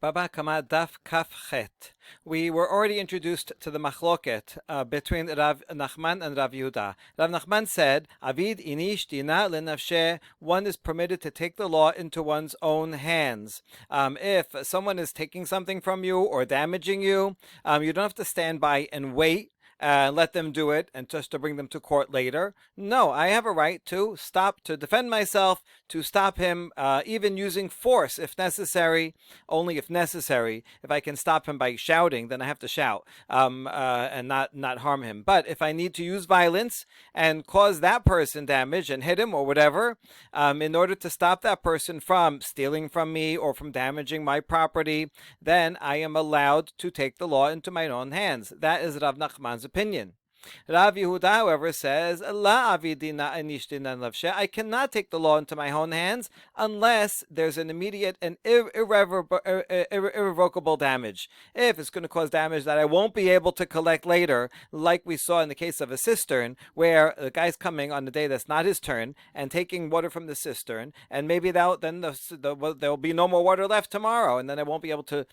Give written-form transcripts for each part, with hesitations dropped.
Baba Kama Daf Kaf Chet. We were already introduced to the machloket between Rav Nachman and Rav Yehuda. Rav Nachman said, Avid inish dina lenafshe, one is permitted to take the law into one's own hands. If someone is taking something from you or damaging you, you don't have to stand by and wait. Let them do it and just to bring them to court later. No, I have a right to stop, to defend myself, to stop him, even using force if necessary, only if necessary. If I can stop him by shouting, then I have to shout and not harm him. But if I need to use violence and cause that person damage and hit him or whatever, in order to stop that person from stealing from me or from damaging my property, then I am allowed to take the law into my own hands. That is Rav Nachman's opinion. Rav Yehuda, however, says, La avidina anishtina lavshe. I cannot take the law into my own hands unless there's an immediate and irrevocable damage. If it's going to cause damage that I won't be able to collect later, like we saw in the case of a cistern, where the guy's coming on the day that's not his turn and taking water from the cistern, and maybe then there'll be no more water left tomorrow, and then I won't be able to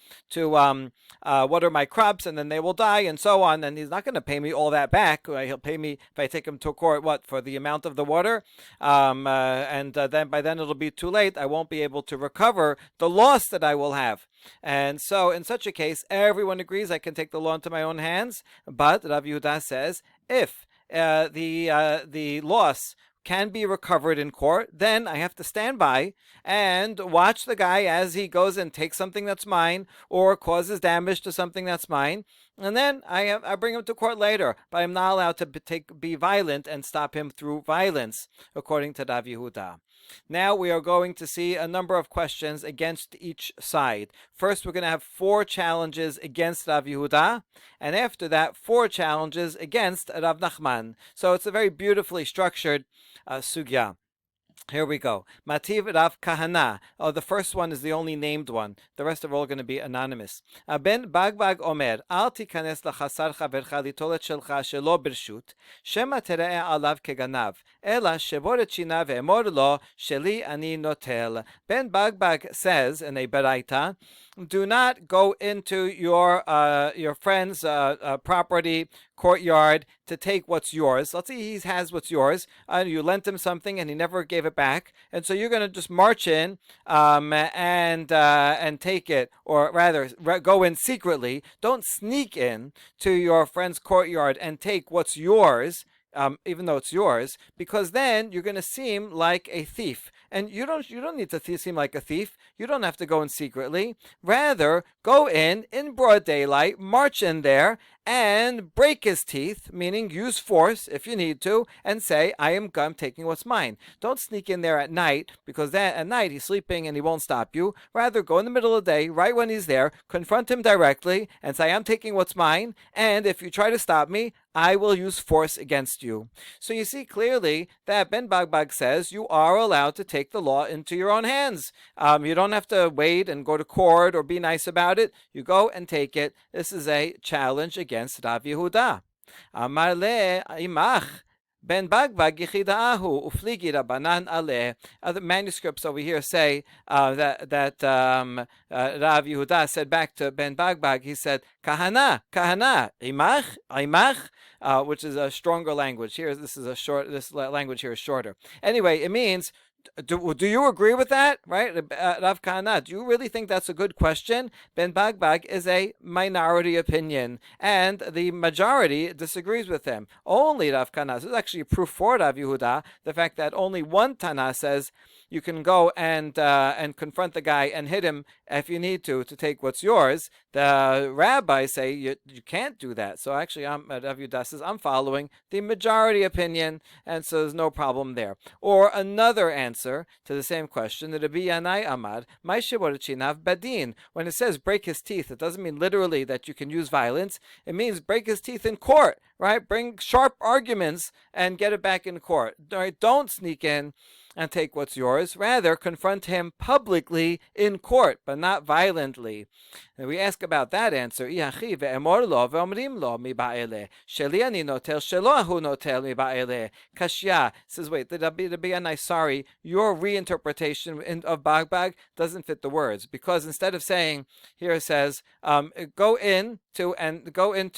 water my crops, and then they will die, and so on, and he's not going to pay me all that back. He'll pay me if I take him to court, for the amount of the water, and then by then it'll be too late. I won't be able to recover the loss that I will have. And so in such a case, everyone agrees I can take the law into my own hands, but Rav Yehuda says, if the loss can be recovered in court, then I have to stand by and watch the guy as he goes and takes something that's mine or causes damage to something that's mine, and then I bring him to court later. But I'm not allowed to be violent and stop him through violence, according to Rav Yehuda. Now we are going to see a number of questions against each side. First, we're going to have 4 challenges against Rav Yehuda, and after that, 4 challenges against Rav Nachman. So it's a very beautifully structured sugya. Here we go. Mativ Rav Kahana. Oh, the first one is the only named one. The rest are all going to be anonymous. Ben Bagbag Omer, Al tikanes lachasar chavercha litolet shelcha shelo birshut, shema tereh alav keganav, ela sheboret shina ve'emor lo, sheli ani notel. Ben Bagbag says in a beraita, do not go into your friend's property, courtyard, to take what's yours. Let's say he has what's yours, you lent him something and he never gave it back, and so you're going to just march in and take it, or rather go in secretly. Don't sneak in to your friend's courtyard and take what's yours, even though it's yours, because then you're going to seem like a thief. And you don't need to seem like a thief. You don't have to go in secretly. Rather, go in broad daylight, march in there, and break his teeth, meaning use force if you need to, and say, I'm taking what's mine. Don't sneak in there at night, because then at night he's sleeping and he won't stop you. Rather, go in the middle of the day, right when he's there, confront him directly, and say, I'm taking what's mine, and if you try to stop me, I will use force against you. So you see clearly that Ben Bagbag says you are allowed to take the law into your own hands. You don't have to wait and go to court or be nice about it. You go and take it. This is a challenge against Rav Yehuda. Amar le imach Ben Bagbag yichidaahu ufligi rabanan aleh. Other manuscripts over here say that Rav Yehuda said back to Ben Bagbag, he said, Kahana, imach, which is a stronger language. Here, this language here is shorter. Anyway, it means, do you agree with that, right? Rav Kahana, do you really think that's a good question? Ben Bagbag is a minority opinion, and the majority disagrees with him. Only Rav Kahana, this is actually a proof for Rav Yehuda, the fact that only one Tana says you can go and confront the guy and hit him if you need to take what's yours. The rabbis say you can't do that. So actually, Rav Yehuda says, I'm following the majority opinion, and so there's no problem there. Or another answer to the same question, the Rabbi Yanai Amar, Mai Sheboret Badin. When it says break his teeth, it doesn't mean literally that you can use violence. It means break his teeth in court, right? Bring sharp arguments and get it back in court. Right? Don't sneak in and take what's yours. Rather, confront him publicly in court, but not violently. And we ask about that answer. Kashya says, wait, the Rabbi sorry, your reinterpretation of Bagbag doesn't fit the words, because instead of saying, here it says, go into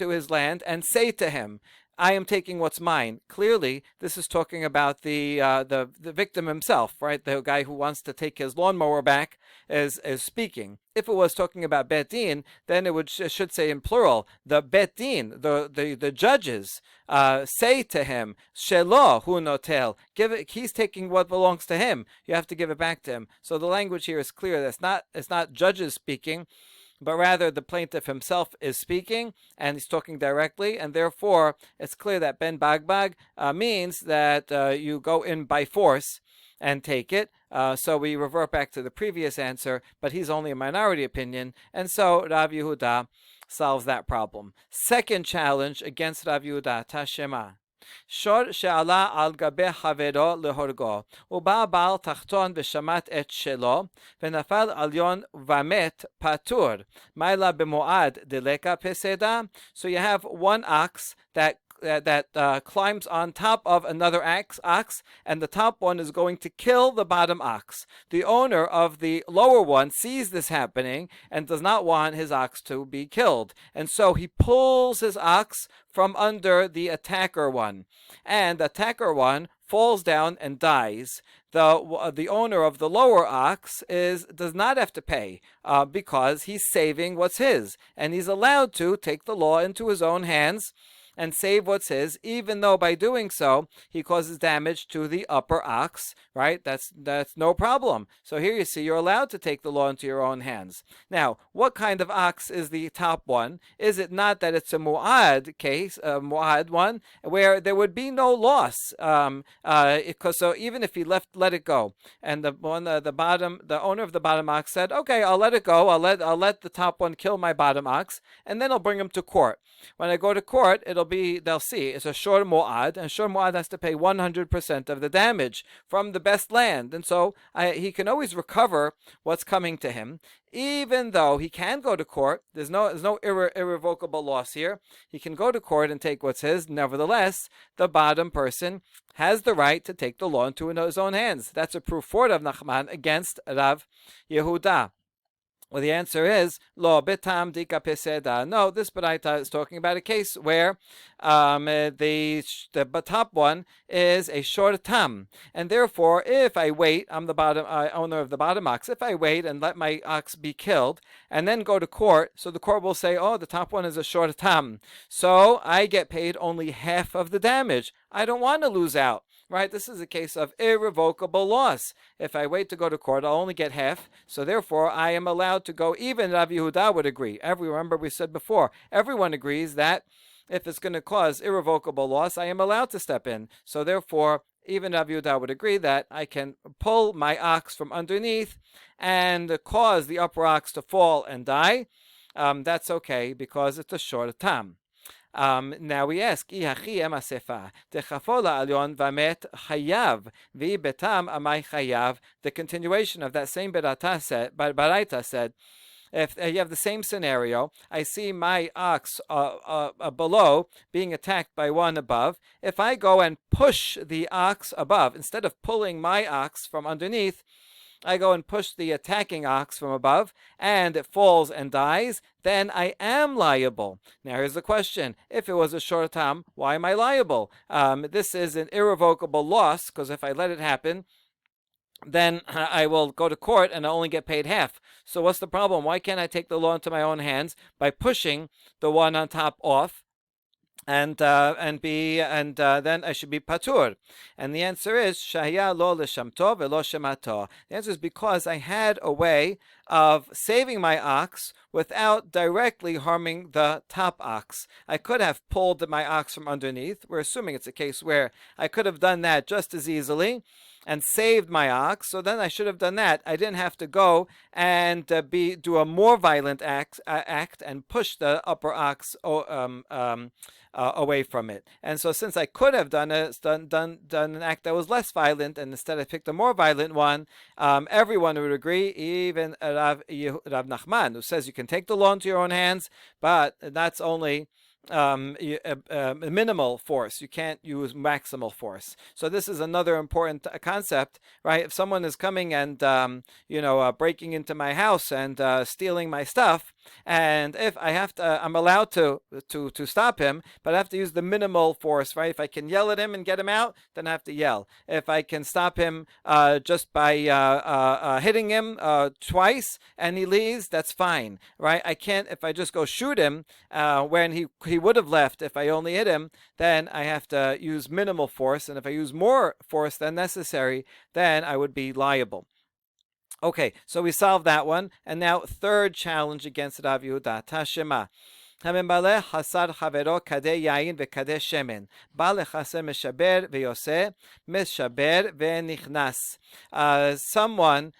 his land and say to him, I am taking what's mine. Clearly, this is talking about the victim himself, right? The guy who wants to take his lawnmower back is speaking. If it was talking about Bet Din, then it should say in plural, the Bet Din, the judges, say to him, Shelo hu notel, he's taking what belongs to him. You have to give it back to him. So the language here is clear. It's not judges speaking, but rather the plaintiff himself is speaking, and he's talking directly, and therefore it's clear that Ben Bagbag means that you go in by force and take it. So we revert back to the previous answer, but he's only a minority opinion, and so Rav Yehuda solves that problem. Second challenge against Rav Yehuda, Tashema. שור שעלה על גבי חברו להורגו, ובא בעל תחתון ושמט את שלו, ונפל עליון ומת פטור. מיילה במועד דלקה פסדה. So you have one ox that climbs on top of another ox, and the top one is going to kill the bottom ox. The owner of the lower one sees this happening and does not want his ox to be killed, and so he pulls his ox from under the attacker one, and the attacker one falls down and dies. The owner of the lower ox does not have to pay because he's saving what's his, and he's allowed to take the law into his own hands and save what's his, even though by doing so he causes damage to the upper ox, right? That's no problem. So here you see you're allowed to take the law into your own hands. Now, what kind of ox is the top one? Is it not that it's a mu'ad case, a mu'ad one, where there would be no loss? So even if he let it go, and the owner of the bottom ox said, okay, I'll let it go. I'll let the top one kill my bottom ox, and then I'll bring him to court. When I go to court, they'll see it's a shor mu'ad, and shor mu'ad has to pay 100% of the damage from the best land, and so he can always recover what's coming to him, even though he can go to court. There's no irrevocable loss here. He can go to court and take what's his. Nevertheless, the bottom person has the right to take the law into his own hands. That's a proof for Rav Nachman against Rav Yehuda. Well, the answer is lo betam dika peseda. No, this baraita is talking about a case where the top one is a short tam, and therefore, if I wait, I'm the owner of the bottom ox. If I wait and let my ox be killed, and then go to court, so the court will say, oh, the top one is a short tam, so I get paid only half of the damage. I don't want to lose out. Right, this is a case of irrevocable loss. If I wait to go to court, I'll only get half. So therefore, I am allowed to go. Even Rav Yehuda would agree. Remember, we said before, everyone agrees that if it's going to cause irrevocable loss, I am allowed to step in. So therefore, even Rav Yehuda would agree that I can pull my ox from underneath and cause the upper ox to fall and die. That's okay because it's a short tam. Now we ask, the continuation of that same baraita said, if you have the same scenario, I see my ox below being attacked by one above. If I go and push the ox above, instead of pulling my ox from underneath, I go and push the attacking ox from above, and it falls and dies, then I am liable. Now here's the question. If it was a short tam, why am I liable? This is an irrevocable loss, because if I let it happen, then I will go to court and I'll only get paid half. So what's the problem? Why can't I take the law into my own hands by pushing the one on top off? And then I should be patur. And the answer is shahya lo leshamto velo shemato. The answer is because I had a way of saving my ox without directly harming the top ox. I could have pulled my ox from underneath. We're assuming it's a case where I could have done that just as easily. and saved my ox, so then I should have done that. I didn't have to go and do a more violent act and push the upper ox away from it. And so, since I could have done an act that was less violent, and instead I picked a more violent one, everyone would agree, even Rav Nachman, who says you can take the law into your own hands, but that's only minimal force. You can't use maximal force. So this is another important concept, right? If someone is coming and breaking into my house and stealing my stuff, and if I have to, I'm allowed to stop him, but I have to use the minimal force, right? If I can yell at him and get him out, then I have to yell. If I can stop him just by hitting him twice and he leaves, that's fine, right? I can't, if I just go shoot him when he would have left if I only hit him, then I have to use minimal force, and if I use more force than necessary, then I would be liable. Okay, so we solved that one, and now third challenge against Rav Yehuda, Tashema. הממלא חסר חברו כדי יין וכדי שמן, בא לחסר משבר ויוצא, משבר ונכנס. Someone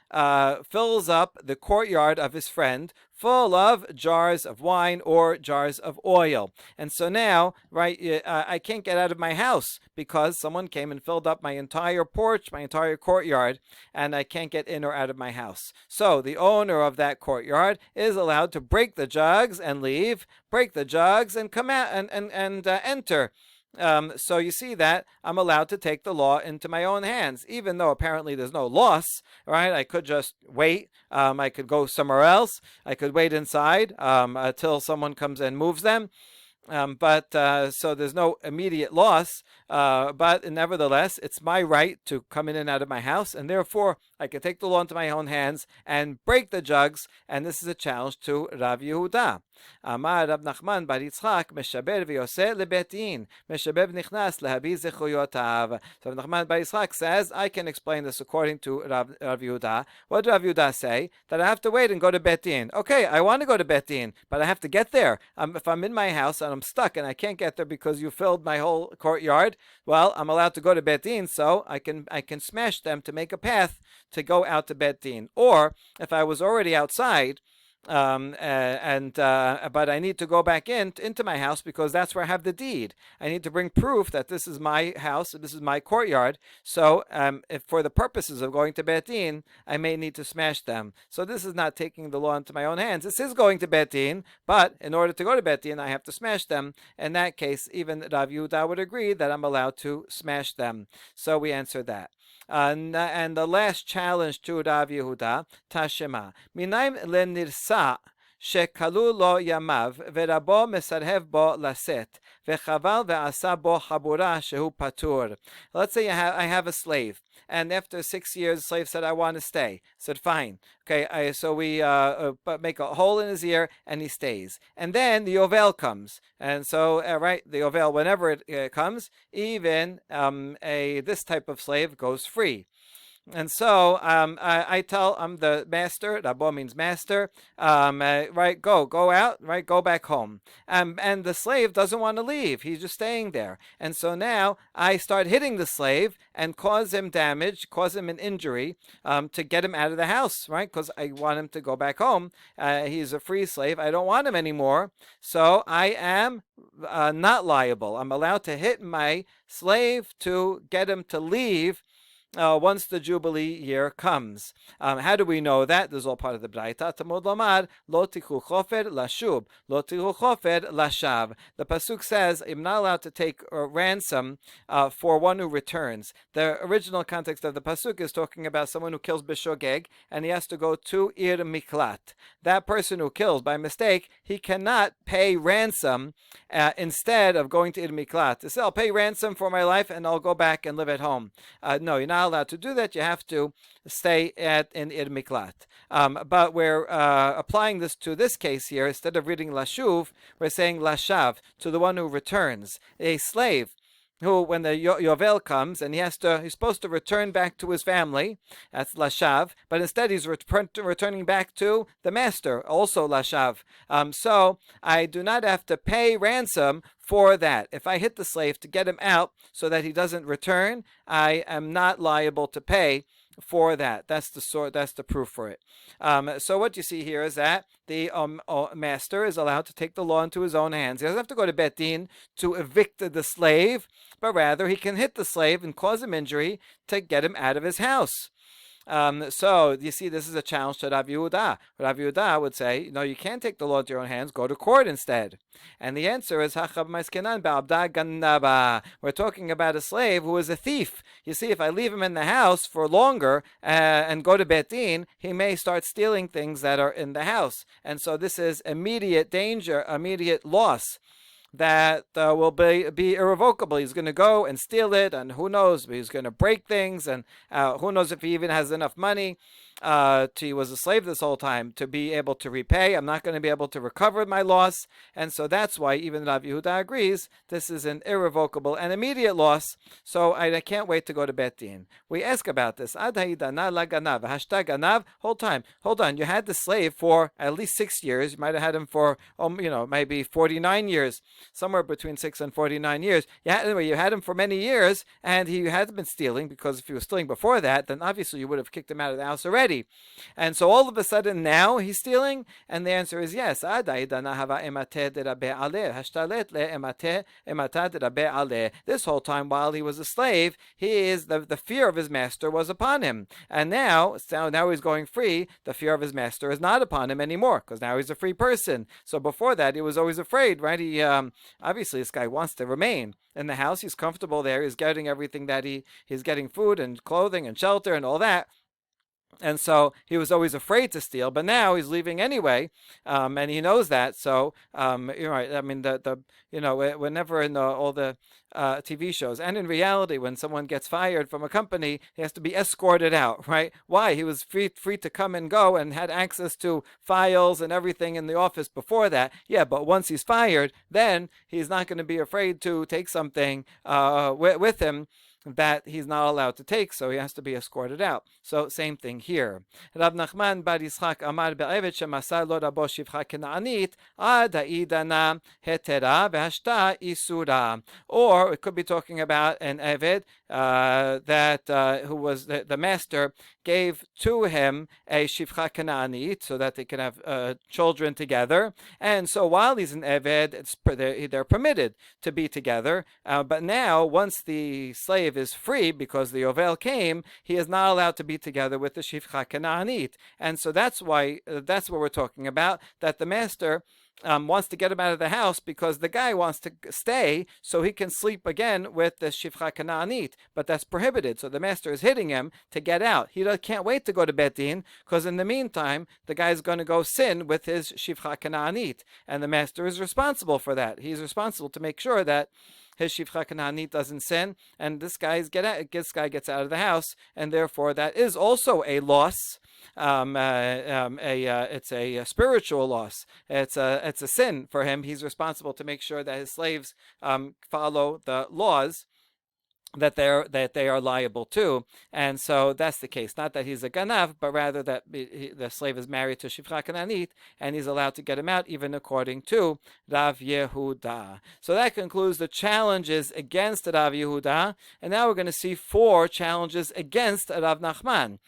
fills up the courtyard of his friend full of jars of wine or jars of oil. And so now, right, I can't get out of my house because someone came and filled up my entire porch, my entire courtyard, and I can't get in or out of my house. So the owner of that courtyard is allowed to break the jugs and leave, break the jugs and come out and enter. So you see that I'm allowed to take the law into my own hands, even though apparently there's no loss, right? I could just wait. I could go somewhere else. I could wait inside until someone comes and moves them. So there's no immediate loss, but nevertheless, it's my right to come in and out of my house, and therefore I can take the law into my own hands and break the jugs, and this is a challenge to Rav Yehuda. Amar Rav Nachman bar Yitzchak, meshaber v'yoseh lebetin, meshaber v'nichnas lehabi zechuyotav. So Rav Nachman bar Yitzchak says, I can explain this according to Rav Yehuda. What did Rav Yehuda say? That I have to wait and go to Bet Din. Okay, I want to go to Bet Din, but I have to get there. If I'm in my house and I'm stuck and I can't get there because you filled my whole courtyard, well, I'm allowed to go to Bet Din, so I can smash them to make a path to go out to Bet Din. Or if I was already outside, but I need to go back into my house because that's where I have the deed. I need to bring proof that this is my house, this is my courtyard. So if for the purposes of going to Bet Din, I may need to smash them. So this is not taking the law into my own hands. This is going to Bet Din, but in order to go to Bet Din, I have to smash them. In that case, even Rav Yehuda would agree that I'm allowed to smash them. So we answer that. And the last challenge to Rav Yehuda, Tashema. Minaim lenirsa שכלו לו ימיו ורבו מסרב בו לשאת וחבל ועשה בו חבורה שהוא פטור. Let's say I have a slave, and after 6 years the slave said, I want to stay. I said, fine. Okay, so we make a hole in his ear and he stays. And then the Yovel comes. And so, the Yovel, whenever it comes, even this type of slave goes free. And so I tell the master, Rabo means master, go out, go back home. And the slave doesn't want to leave. He's just staying there. And so now I start hitting the slave and cause him damage, cause him an injury to get him out of the house, right? Because I want him to go back home. He's a free slave. I don't want him anymore. So I am not liable. I'm allowed to hit my slave to get him to leave once the Jubilee year comes. How do we know that? This is all part of the Braita. Tamud Lomar, Lo tichu chofer lashub, Lo tichu chofer lashav. The Pasuk says, I'm not allowed to take ransom for one who returns. The original context of the Pasuk is talking about someone who kills B'shogeg, and he has to go to Ir Miklat. That person who kills by mistake, he cannot pay ransom instead of going to Ir Miklat. To say, I'll pay ransom for my life and I'll go back and live at home. No, you're not allowed to do that. You have to stay in Ir Miklat. But we're applying this to this case here. Instead of reading Lashuv, we're saying Lashav, to the one who returns. A slave who, when the Yovel comes and he's supposed to return back to his family, that's Lashav, but instead he's returning back to the master, also Lashav. So I do not have to pay ransom for that. If I hit the slave to get him out so that he doesn't return, I am not liable to pay for that. That's the proof for it. So what you see here is that the master is allowed to take the law into his own hands. He doesn't have to go to Bet Din to evict the slave, but rather he can hit the slave and cause him injury to get him out of his house. So you see, this is a challenge to Rav Yehuda. Rav Yehuda would say, no, you can't take the law into your own hands. Go to court instead. And the answer is, we're talking about a slave who is a thief. You see, if I leave him in the house for longer and go to Bet Din, he may start stealing things that are in the house. And so this is immediate danger, immediate loss that will be irrevocable. He's going to go and steal it, and who knows, he's going to break things, and who knows if he even has enough money. He was a slave this whole time to be able to repay. I'm not going to be able to recover my loss, and so that's why even Rav Yehuda agrees this is an irrevocable and immediate loss. So I can't wait to go to Bet Din. We ask about this. Hold on. You had the slave for at least 6 years. You might have had him for maybe 49 years, somewhere between 6 and 49 years. You had him for many years, and he hadn't been stealing, because if he was stealing before that, then obviously you would have kicked him out of the house already. And so all of a sudden now he's stealing, and the answer is yes. This whole time while he was a slave, the fear of his master was upon him, and now he's going free. The fear of his master is not upon him anymore, because now he's a free person. So before that he was always afraid, right? He obviously, this guy wants to remain in the house. He's comfortable there. He's getting everything that he's getting, food and clothing and shelter and all that. And so he was always afraid to steal, but now he's leaving anyway, and he knows that. So you're right. I mean, whenever in all the TV shows, and in reality, when someone gets fired from a company, he has to be escorted out, right? Why? He was free to come and go and had access to files and everything in the office before that. Yeah, but once he's fired, then he's not going to be afraid to take something with him that he's not allowed to take, so he has to be escorted out. So same thing here. Rav Nachman bar Yitzchak amar be'eved shemasar lo rabo shivcha kena'anit ad ha'idana hetera v'hashta isura. Or it could be talking about an eved who was the master gave to him a shivcha kena'anit so that they can have children together. And so while he's an eved, they're permitted to be together. But now, once the slave is free, because the Yovel came, he is not allowed to be together with the Shivcha Kena'anit. And so that's what we're talking about, that the master wants to get him out of the house because the guy wants to stay so he can sleep again with the Shivcha Kena'anit. But that's prohibited. So the master is hitting him to get out. He can't wait to go to Bet Din, because in the meantime, the guy's going to go sin with his Shivcha Kena'anit. And the master is responsible for that. He's responsible to make sure that his Shivcha Kena'anit doesn't sin, and this guy gets out of the house, and therefore that is also a loss. It's a spiritual loss. It's a sin for him. He's responsible to make sure that his slaves follow the laws that they are liable to. And so that's the case. Not that he's a ganav, but rather that the slave is married to Shivcha Kena'anit, and he's allowed to get him out, even according to Rav Yehuda. So that concludes the challenges against Rav Yehuda, and now we're going to see 4 challenges against Rav Nachman.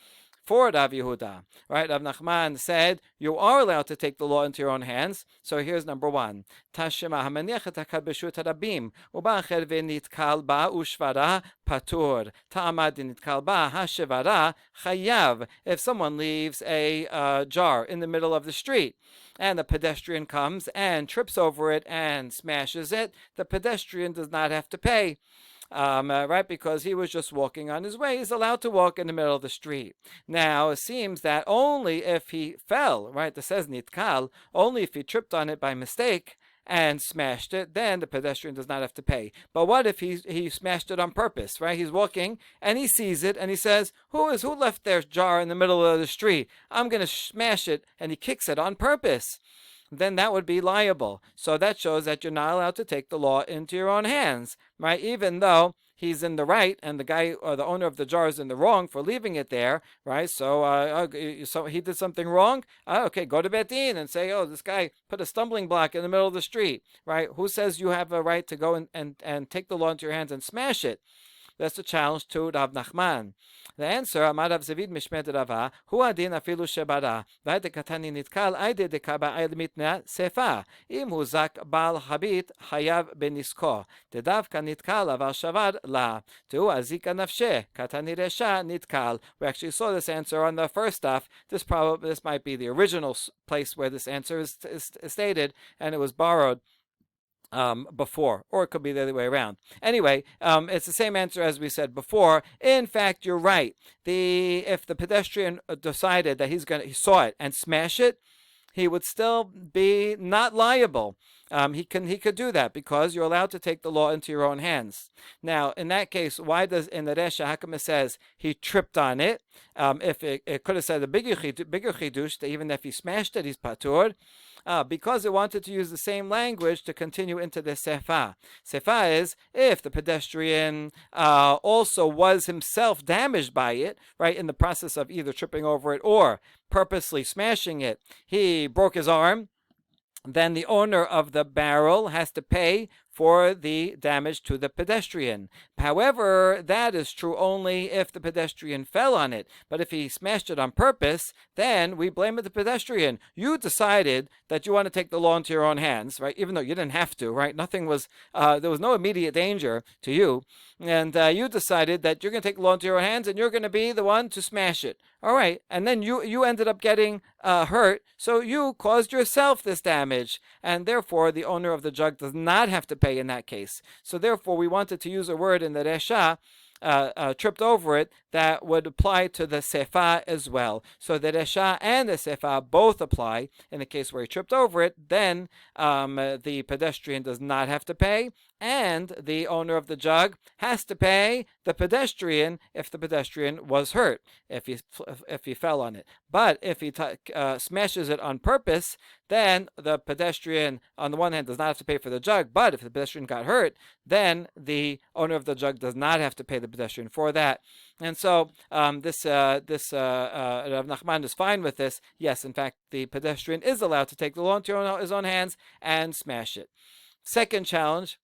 For Rav Yehuda, right? Rav Nachman said you are allowed to take the law into your own hands. So here's number 1: Tashema hamaniachet hakad b'shut harabim u'ba'acher v'nitkal ba u'shvara patur ta'amad nitkal ba hashevara chayav. If someone leaves a jar in the middle of the street, and the pedestrian comes and trips over it and smashes it, the pedestrian does not have to pay. Right, because he was just walking on his way. He's allowed to walk in the middle of the street. Now, it seems that only if he fell, right, it says nitkal, only if he tripped on it by mistake and smashed it, then the pedestrian does not have to pay. But what if he smashed it on purpose, right? He's walking and he sees it and he says, who left their jar in the middle of the street? I'm going to smash it, and he kicks it on purpose. then that would be liable. So that shows that you're not allowed to take the law into your own hands, right? Even though he's in the right and the guy or the owner of the jar is in the wrong for leaving it there, right? So he did something wrong. Okay, go to Beit Din and say, oh, this guy put a stumbling block in the middle of the street, right? Who says you have a right to go and take the law into your hands and smash it? That's the challenge to Rav Nachman. The answer, Amar Rav Zavid Mishmet Rava, Hu adin afilu shebara, v'ayde katani nitkal, ayde dekaba ayde mitna sefa. Im hu zak bal habit, hayav benisko. Tedavka nitkal aval shavad la. Tu azika nafshe, katani resha nitkal. We actually saw this answer on the first stuff. This might be the original place where this answer is stated, and it was borrowed before, or it could be the other way around. Anyway, it's the same answer as we said before. In fact, you're right. If the pedestrian decided that he saw it and smash it, he would still be not liable. He could do that because you're allowed to take the law into your own hands. Now, in that case, why does in the Resha, how come it says he tripped on it? If it could have said a bigger chidush, that even if he smashed it, he's patur. Because it wanted to use the same language to continue into the sefa. Sefa is if the pedestrian also was himself damaged by it, right, in the process of either tripping over it or purposely smashing it. He broke his arm, then the owner of the barrel has to pay for the damage to the pedestrian. However, that is true only if the pedestrian fell on it. But if he smashed it on purpose, then we blame the pedestrian. You decided that you want to take the law into your own hands, right? Even though you didn't have to, right? There was no immediate danger to you. And you decided that you're going to take the law into your own hands and you're going to be the one to smash it. All right. And then you ended up getting hurt. So you caused yourself this damage. And therefore, the owner of the jug does not have to pay in that case. So therefore, we wanted to use a word in the Resha, tripped over it, that would apply to the sefa as well. So the resha and the sefa both apply. In the case where he tripped over it, then the pedestrian does not have to pay, and the owner of the jug has to pay the pedestrian if the pedestrian was hurt, if he fell on it. But if he smashes it on purpose, then the pedestrian, on the one hand, does not have to pay for the jug, but if the pedestrian got hurt, then the owner of the jug does not have to pay the pedestrian for that. And so Rav Nachman is fine with this. Yes, in fact, the pedestrian is allowed to take the law into his own hands and smash it. Second challenge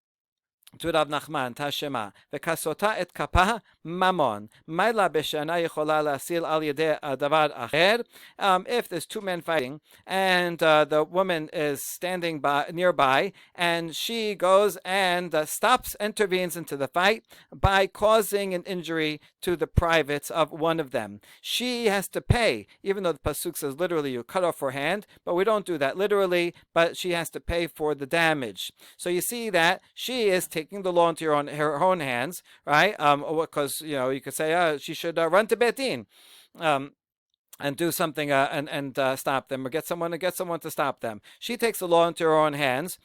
to Rav Nachman, Tashema, v'kasota et kapa mamon. Maila b'shana yechola la'asil al yedei davar acher. If there's two men fighting and the woman is standing nearby and she goes and intervenes into the fight by causing an injury to the privates of one of them, she has to pay, even though the pasuk says literally you cut off her hand, but we don't do that literally, but she has to pay for the damage. So you see that she is taking the law into her own hands, right? Because you could say she should run to Beit Din, and do something and stop them, or get someone to stop them. She takes the law into her own hands,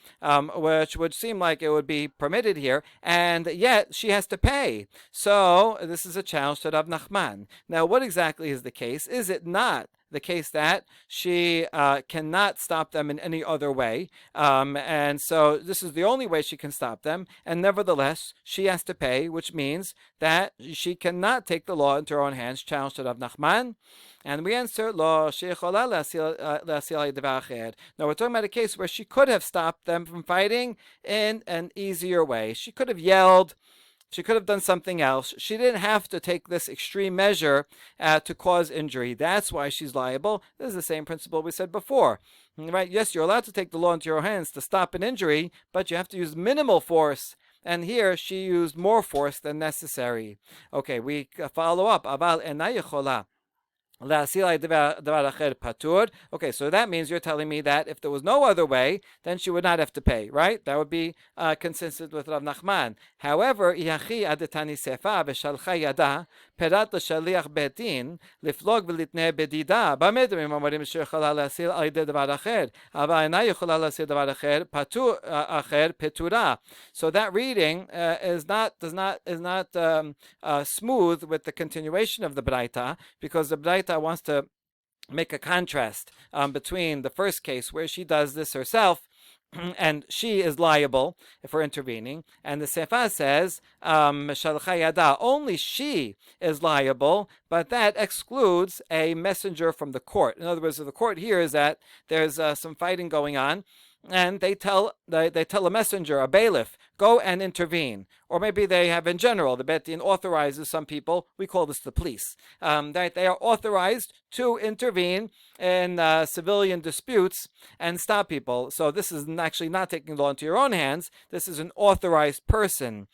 which would seem like it would be permitted here, and yet she has to pay. So this is a challenge to Rav Nachman. Now, what exactly is the case? Is it not the case that she cannot stop them in any other way, and so this is the only way she can stop them, and nevertheless she has to pay, which means that she cannot take the law into her own hands? Challenge to Rav Nachman. And we answer, Lo she'echola la'asil davar acher. Now we're talking about a case where she could have stopped them from fighting in an easier way. She could have yelled. She could have done something else. She didn't have to take this extreme measure to cause injury. That's why she's liable. This is the same principle we said before. Right? Yes, you're allowed to take the law into your hands to stop an injury, but you have to use minimal force. And here she used more force than necessary. Okay, we follow up. Aval ena yechola. Okay, so that means you're telling me that if there was no other way, then she would not have to pay, right? That would be consistent with Rav Nachman. However, perat l'shaliach Beit Din liflog v'litnei bedida. B'medrim omerim she'echala la'asil al yedei davar acher, aval ena yechola la'asil davar acher petura. So that reading is not smooth with the continuation of the Braita, because the Braita wants to make a contrast between the first case where she does this herself and she is liable for intervening, and the Sefa says only she is liable, but that excludes a messenger from the court. In other words, if the court hears that there's some fighting going on, and they tell a messenger, a bailiff, go and intervene. Or maybe they have in general, the Bet Din authorizes some people, we call this the police, that they are authorized to intervene in civilian disputes and stop people. So this is actually not taking the law into your own hands. This is an authorized person.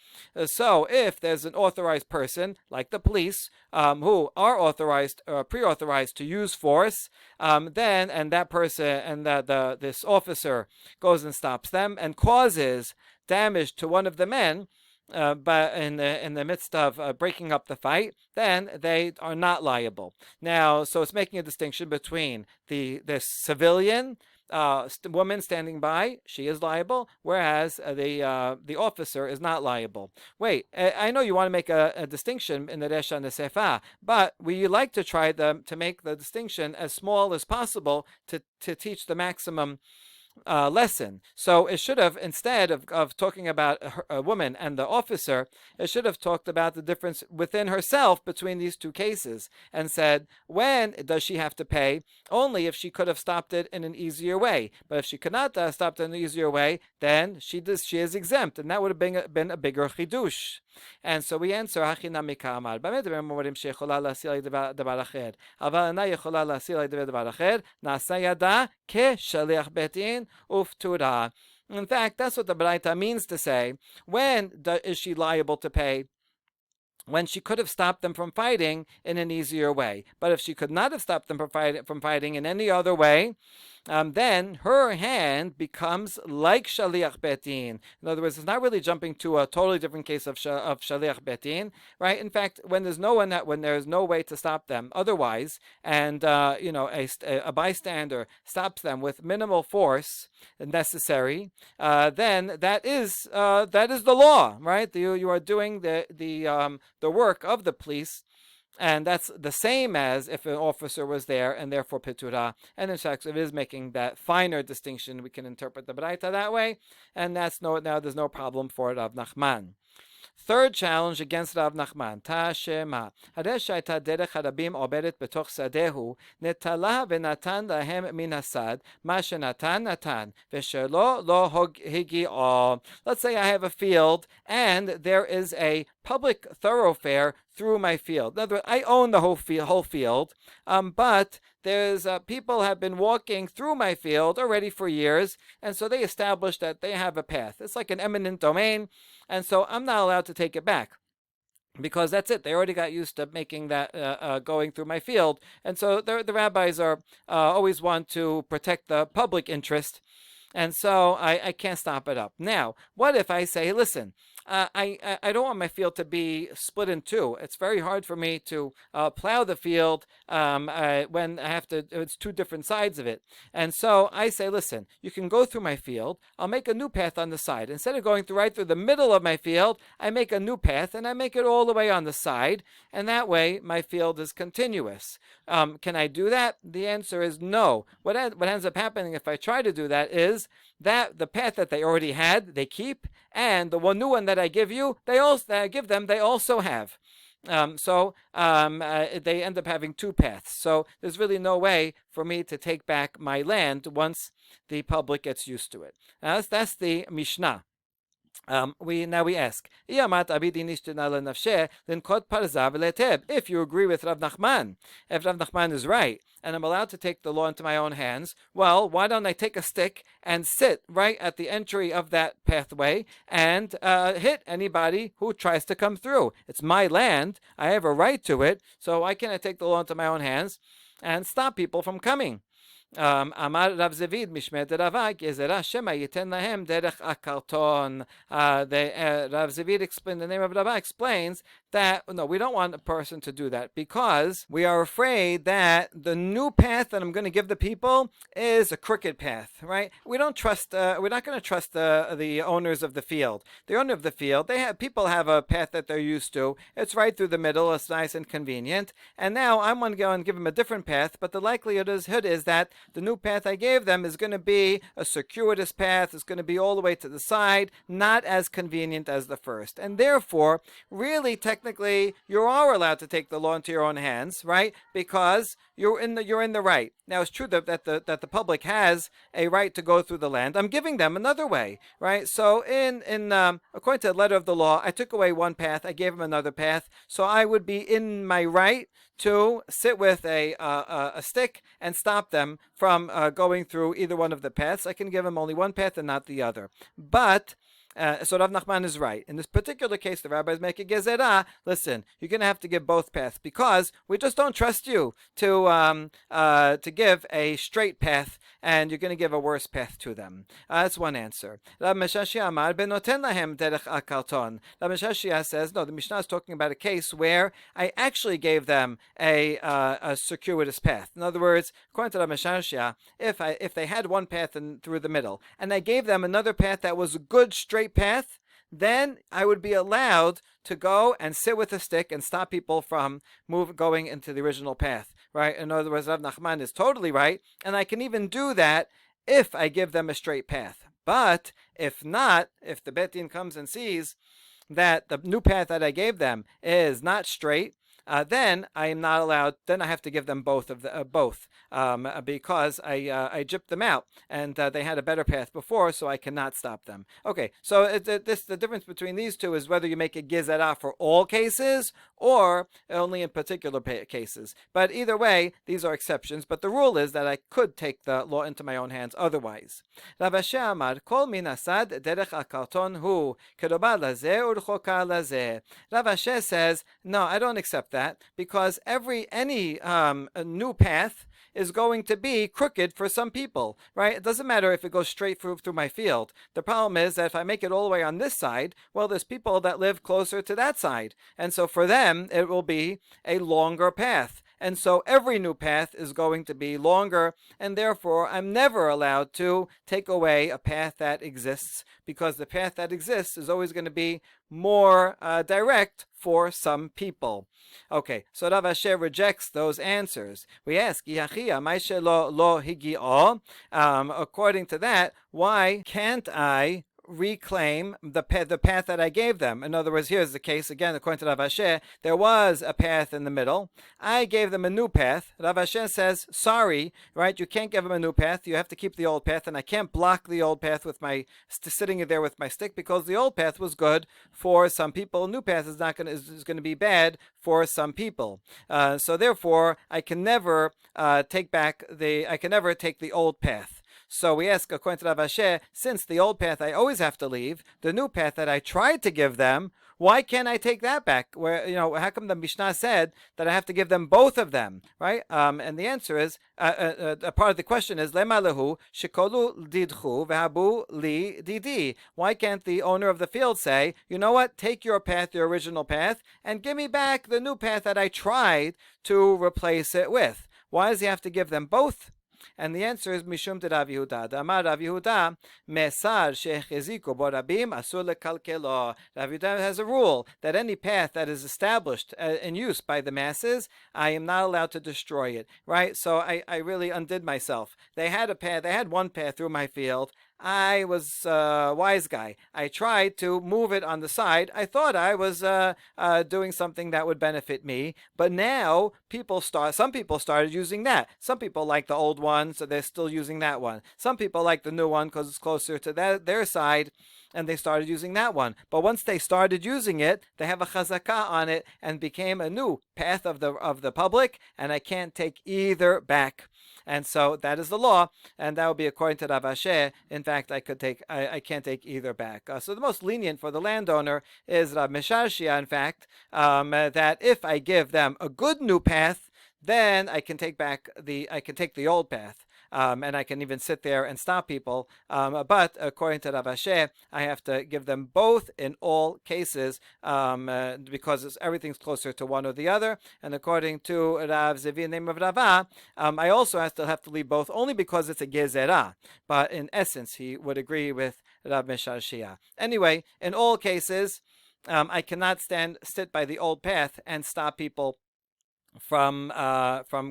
So if there's an authorized person, like the police, who are authorized, pre-authorized to use force, then, and that person, and this officer goes and stops them and causes damage to one of the men, but in the midst of breaking up the fight, then they are not liable. Now, so it's making a distinction between the civilian woman standing by, she is liable, whereas the officer is not liable. Wait, I know you want to make a distinction in the Resh and the Sefa, but we like to try to make the distinction as small as possible to teach the maximum lesson. So it should have, instead of talking about a woman and the officer, it should have talked about the difference within herself between these two cases and said, when does she have to pay? Only if she could have stopped it in an easier way. But if she could not stop it in an easier way, then she is exempt, and that would have been a bigger chidush. And so we answer, Hachinami Ka'amar. באמת אומרים שיכולה להסיל על דבר אחר, אבל אינה יכולה להסיל על דבר אחר, נעשה ידה כשליח בית דין ופטורה. In fact, that's what the Baraita means to say. When is she liable to pay? When she could have stopped them from fighting in an easier way. But if she could not have stopped them from fighting in any other way, then her hand becomes like Shaliach Betin. In other words, it's not really jumping to a totally different case of Shaliach Betin, right? In fact, when there's no way to stop them otherwise, and a bystander stops them with minimal force necessary, then that is the law, right? You are doing the work of the police. And that's the same as if an officer was there, and therefore Petura. And in fact, it is making that finer distinction. We can interpret the Baraita that way, and now there's no problem for Rav Nachman. Third challenge against Rav Nachman. Tashema. הרי שהייתה דרך הרבים עוברת בתוך שדהו, נטלה ונתן להם מן הסד, מה שנתן נתן, ושלא לא הגיעו. Let's say I have a field, and there is a public thoroughfare through my field. In other words, I own the whole field, but there's people have been walking through my field already for years, and so they established that they have a path. It's like an eminent domain, and so I'm not allowed to take it back, because that's it. They already got used to making that going through my field, and so the rabbis are always want to protect the public interest, and so I can't stop it up. Now, what if I say, listen, I don't want my field to be split in two. It's very hard for me to plow the field when I have to. It's two different sides of it, and so I say, listen, you can go through my field. I'll make a new path on the side. Instead of going right through the middle of my field, I make a new path and I make it all the way on the side, and that way my field is continuous. Can I do that? The answer is no. What ends up happening if I try to do that is that the path that they already had, they keep, and the new one that I give you, they also have. So they end up having two paths. So there's really no way for me to take back my land once the public gets used to it. That's the Mishnah. We ask, if you agree with Rav Nachman, if Rav Nachman is right, and I'm allowed to take the law into my own hands, well, why don't I take a stick and sit right at the entry of that pathway and hit anybody who tries to come through? It's my land. I have a right to it, so why can't I take the law into my own hands and stop people from coming? Amar Rav Zavid Mishmet Rava Gezerah Shema Yiten Lahem Derech Akarton. Rav Zavid explained, the name of Rava explains that, no, we don't want a person to do that because we are afraid that the new path that I'm going to give the people is a crooked path, right? We don't trust, we're not going to trust the owners of the field. The owner of the field, people have a path that they're used to. It's right through the middle. It's nice and convenient. And now I'm going to go and give them a different path, but the likelihood is that the new path I gave them is going to be a circuitous path. It's going to be all the way to the side, not as convenient as the first. And therefore, really, technically, you are allowed to take the law into your own hands, right? Because you're in the right. Now, it's true that the public has a right to go through the land. I'm giving them another way, right? So, according to the letter of the law, I took away one path, I gave them another path. So I would be in my right to sit with a stick and stop them from going through either one of the paths. I can give them only one path and not the other. But so Rav Nachman is right. In this particular case, the rabbis make a gezerah. Listen, you're going to have to give both paths because we just don't trust you to give a straight path, and you're going to give a worse path to them. That's one answer. Rav Meshashia Amar benoten lahem derech akarton. Rav Meshashia says, no, the Mishnah is talking about a case where I actually gave them a circuitous path. In other words, according to Rav Meshashia, if they had one path through the middle, and I gave them another path that was a good straight path, then I would be allowed to go and sit with a stick and stop people from going into the original path, right? In other words, Rav Nachman is totally right, and I can even do that if I give them a straight path. But if not, if the Bet Din comes and sees that the new path that I gave them is not straight, then I am not allowed. Then I have to give them both because I gypped them out, and they had a better path before, so I cannot stop them. Okay, so the difference between these two is whether you make a gizera for all cases or only in particular cases. But either way, these are exceptions. But the rule is that I could take the law into my own hands otherwise. Rav Ashi Amar kol min asad derech akarton hu kedoba lazeh urchoka lazeh. Rav Ashi says, no, I don't accept that because any new path is going to be crooked for some people, right? It doesn't matter if it goes straight through my field. The problem is that if I make it all the way on this side, well, there's people that live closer to that side. And so for them, it will be a longer path. And so every new path is going to be longer, and therefore I'm never allowed to take away a path that exists, because the path that exists is always going to be more direct for some people. Okay, so Rav Ashi rejects those answers. We ask, according to that, why can't I reclaim the path that I gave them? In other words, here's the case again. According to Rav Ashi, there was a path in the middle. I gave them a new path. Rav Ashi says, sorry, right? You can't give them a new path. You have to keep the old path, and I can't block the old path with my sitting there with my stick because the old path was good for some people. New path is going to be bad for some people. So therefore, I can never take the old path. So we ask, according to Rav Ashi, since the old path I always have to leave, the new path that I tried to give them, why can't I take that back? Where, how come the Mishnah said that I have to give them both of them, right? And the answer is, a part of the question is, Lema lehu shekolu didchu v'habu li didi. Why can't the owner of the field say, you know what, take your path, your original path, and give me back the new path that I tried to replace it with? Why does he have to give them both? And the answer is Mishum de Rav Yehuda. Amar Rav Yehuda, Mesar shecheziku bo rabim asur lekalkelo. Rav Yehuda has a rule that any path that is established in use by the masses, I am not allowed to destroy it. Right? So I really undid myself. They had one path through my field. I was a wise guy. I tried to move it on the side. I thought I was doing something that would benefit me. But now some people started using that. Some people like the old one, so they're still using that one. Some people like the new one because it's closer to their side, and they started using that one. But once they started using it, they have a chazakah on it and became a new path of the public, and I can't take either back. And so that is the law, and that would be according to Rav Ashi. In fact, I can't take either back. So the most lenient for the landowner is Rav Meshashia, in fact, that if I give them a good new path, then I can take the old path. and I can even sit there and stop people. But according to Rav Ashe, I have to give them both in all cases because everything's closer to one or the other. And according to Rav Zevi, name of Rava, I also have to leave both only because it's a gezerah. But in essence, he would agree with Rav Mishal Shia. Anyway, in all cases, I cannot sit by the old path and stop people from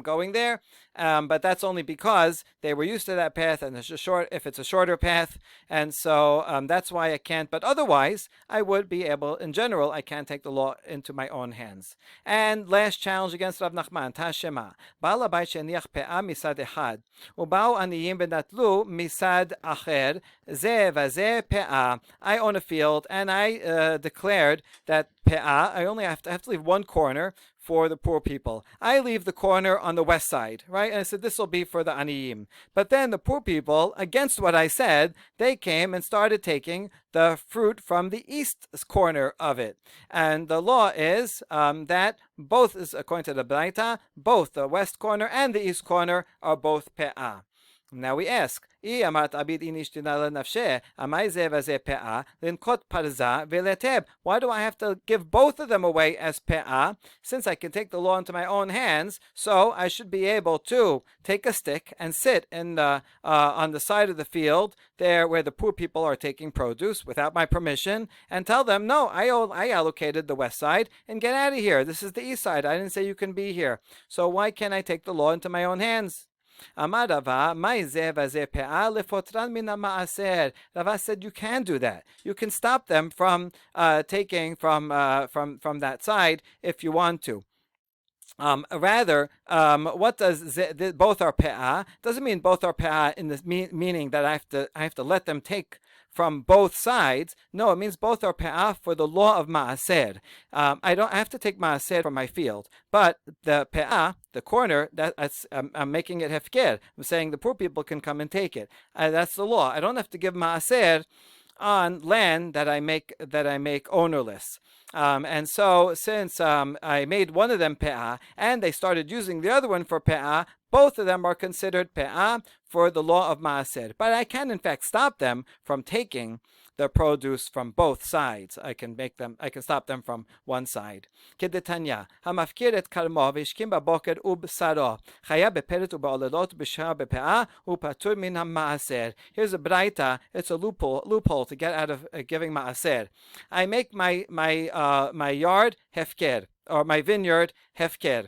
going there, but that's only because they were used to that path, and it's if it's a shorter path, and so that's why I can't. But otherwise, I would be able. In general, I can take the law into my own hands. And last challenge against Rav Nachman: Tashema Ba'al Habayit she'eniach pe'ah misad echad, u'ba'u aniyim v'natlu misad acher, zeh v'zeh pe'ah. I own a field, and I declared that pe'ah, I only have to leave one corner for the poor people. I leave the corner on the west side, right? And I said, this will be for the aniyim. But then the poor people, against what I said, they came and started taking the fruit from the east corner of it. And the law is that both, is according to the Braita, both the west corner and the east corner are both pe'ah. Now we ask, why do I have to give both of them away as pe'ah? Since I can take the law into my own hands, so I should be able to take a stick and sit in on the side of the field there where the poor people are taking produce without my permission and tell them, no, I allocated the west side and get out of here. This is the east side. I didn't say you can be here. So why can't I take the law into my own hands? Rava said you can do that. You can stop them from taking from that side if you want to. What does both are pe'ah? Doesn't mean both are pe'ah in the meaning that I have to let them take from both sides. No, it means both are pe'ah for the law of ma'aser. I have to take ma'aser from my field, but the pe'ah, the corner, I'm making it hefker. I'm saying the poor people can come and take it. That's the law. I don't have to give ma'aser on land that I make ownerless. And so since I made one of them pe'ah and they started using the other one for pe'ah, both of them are considered pe'ah for the law of ma'aser. But I can in fact stop them from taking the produce from both sides. I can stop them from one side. Kedetanya, hamafkir et karmo v'ishkim baboker ubsaro, chaya beperet u'ba'oledot b'shar bepe'ah u'patur min ha'ma'aser. Here's a braita. It's a loophole to get out of giving ma'aser. I make my yard hefker, or my vineyard hefker,